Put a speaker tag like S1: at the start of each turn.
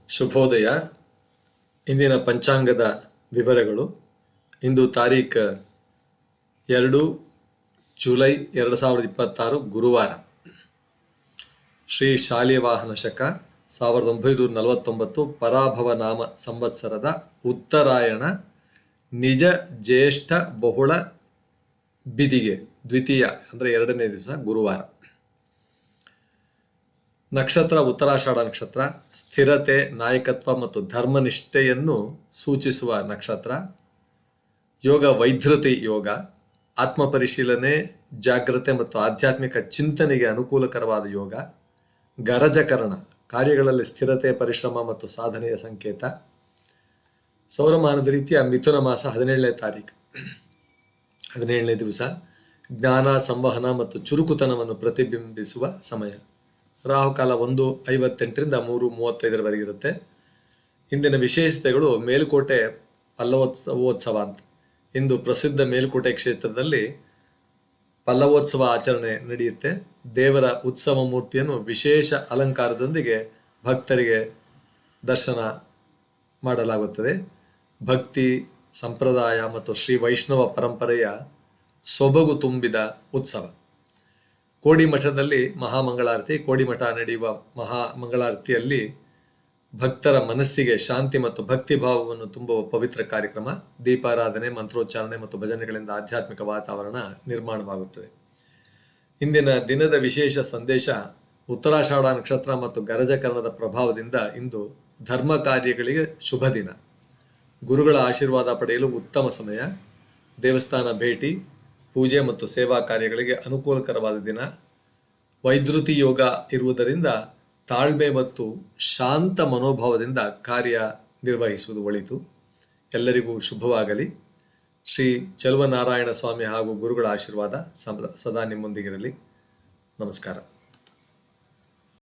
S1: ಶುಭೋದಯ. ಇಂದಿನ ಪಂಚಾಂಗದ ವಿವರಗಳು. ಇಂದು ತಾರೀಖು 2 ಜುಲೈ 2026 ಗುರುವಾರ. ಶ್ರೀ ಶಾಲಿವಾಹನ ಶಕ 1949 ಪರಾಭವ ನಾಮ ಸಂವತ್ಸರದ ಉತ್ತರಾಯಣ ನಿಜ ಜ್ಯೇಷ್ಠ ಬಹುಳ ಬಿದಿಗೆ ದ್ವಿತೀಯ ಅಂದರೆ 2ನೇ ದಿವಸ ಗುರುವಾರ. ನಕ್ಷತ್ರ ಉತ್ತರಾಷಾಢ ನಕ್ಷತ್ರ. ಸ್ಥಿರತೆ, ನಾಯಕತ್ವ ಮತ್ತು ಧರ್ಮನಿಷ್ಠೆಯನ್ನು ಸೂಚಿಸುವ ನಕ್ಷತ್ರ. ಯೋಗ ವೈದ್ಯತೆ ಯೋಗ. ಆತ್ಮಪರಿಶೀಲನೆ, ಜಾಗ್ರತೆ ಮತ್ತು ಆಧ್ಯಾತ್ಮಿಕ ಚಿಂತನೆಗೆ ಅನುಕೂಲಕರವಾದ ಯೋಗ. ಗರಜಕರಣ, ಕಾರ್ಯಗಳಲ್ಲಿ ಸ್ಥಿರತೆ, ಪರಿಶ್ರಮ ಮತ್ತು ಸಾಧನೆಯ ಸಂಕೇತ. ಸೌರಮಾನದ ರೀತಿಯ ಮಿಥುನ ಮಾಸ 17ನೇ ತಾರೀಕು 17ನೇ ದಿವಸ. ಜ್ಞಾನ, ಸಂವಹನ ಮತ್ತು ಚುರುಕುತನವನ್ನು ಪ್ರತಿಬಿಂಬಿಸುವ ಸಮಯ. ರಾಹುಕಾಲ 1:58 ರಿಂದ 3:35 ಇರುತ್ತೆ. ಇಂದಿನ ವಿಶೇಷತೆಗಳು ಮೇಲುಕೋಟೆ ಪಲ್ಲವೋತ್ಸವ ಅಂತ. ಇಂದು ಪ್ರಸಿದ್ಧ ಮೇಲುಕೋಟೆ ಕ್ಷೇತ್ರದಲ್ಲಿ ಪಲ್ಲವೋತ್ಸವ ಆಚರಣೆ ನಡೆಯುತ್ತೆ. ದೇವರ ಉತ್ಸವ ಮೂರ್ತಿಯನ್ನು ವಿಶೇಷ ಅಲಂಕಾರದೊಂದಿಗೆ ಭಕ್ತರಿಗೆ ದರ್ಶನ ಮಾಡಲಾಗುತ್ತದೆ. ಭಕ್ತಿ, ಸಂಪ್ರದಾಯ ಮತ್ತು ಶ್ರೀ ವೈಷ್ಣವ ಪರಂಪರೆಯ ಸೊಬಗು ತುಂಬಿದ ಉತ್ಸವ. ಕೋಡಿಮಠದಲ್ಲಿ ಮಹಾಮಂಗಳಾರತಿ. ಕೋಡಿಮಠ ನಡೆಯುವ ಮಹಾಮಂಗಳಾರತಿಯಲ್ಲಿ ಭಕ್ತರ ಮನಸ್ಸಿಗೆ ಶಾಂತಿ ಮತ್ತು ಭಕ್ತಿ ಭಾವವನ್ನು ತುಂಬುವ ಪವಿತ್ರ ಕಾರ್ಯಕ್ರಮ. ದೀಪಾರಾಧನೆ, ಮಂತ್ರೋಚ್ಚಾರಣೆ ಮತ್ತು ಭಜನೆಗಳಿಂದ ಆಧ್ಯಾತ್ಮಿಕ ವಾತಾವರಣ ನಿರ್ಮಾಣವಾಗುತ್ತದೆ. ಇಂದಿನ ದಿನದ ವಿಶೇಷ ಸಂದೇಶ. ಉತ್ತರಾಷಾಢ ನಕ್ಷತ್ರ ಮತ್ತು ಗರಜಕರಣದ ಪ್ರಭಾವದಿಂದ ಇಂದು ಧರ್ಮ ಕಾರ್ಯಗಳಿಗೆ ಶುಭ ದಿನ. ಗುರುಗಳ ಆಶೀರ್ವಾದ ಪಡೆಯಲು ಉತ್ತಮ ಸಮಯ. ದೇವಸ್ಥಾನ ಭೇಟಿ, ಪೂಜೆ ಮತ್ತು ಸೇವಾ ಕಾರ್ಯಗಳಿಗೆ ಅನುಕೂಲಕರವಾದ ದಿನ. ವೈದ್ಯತಿ ಯೋಗ ಇರುವುದರಿಂದ ತಾಳ್ಮೆ ಮತ್ತು ಶಾಂತ ಮನೋಭಾವದಿಂದ ಕಾರ್ಯ ನಿರ್ವಹಿಸುವುದು ಒಳಿತು. ಎಲ್ಲರಿಗೂ ಶುಭವಾಗಲಿ. ಶ್ರೀ ಚೆಲುವನಾರಾಯಣ ಸ್ವಾಮಿ ಹಾಗೂ ಗುರುಗಳ ಆಶೀರ್ವಾದ ಸದಾ ನಿಮ್ಮೊಂದಿಗಿರಲಿ. ನಮಸ್ಕಾರ.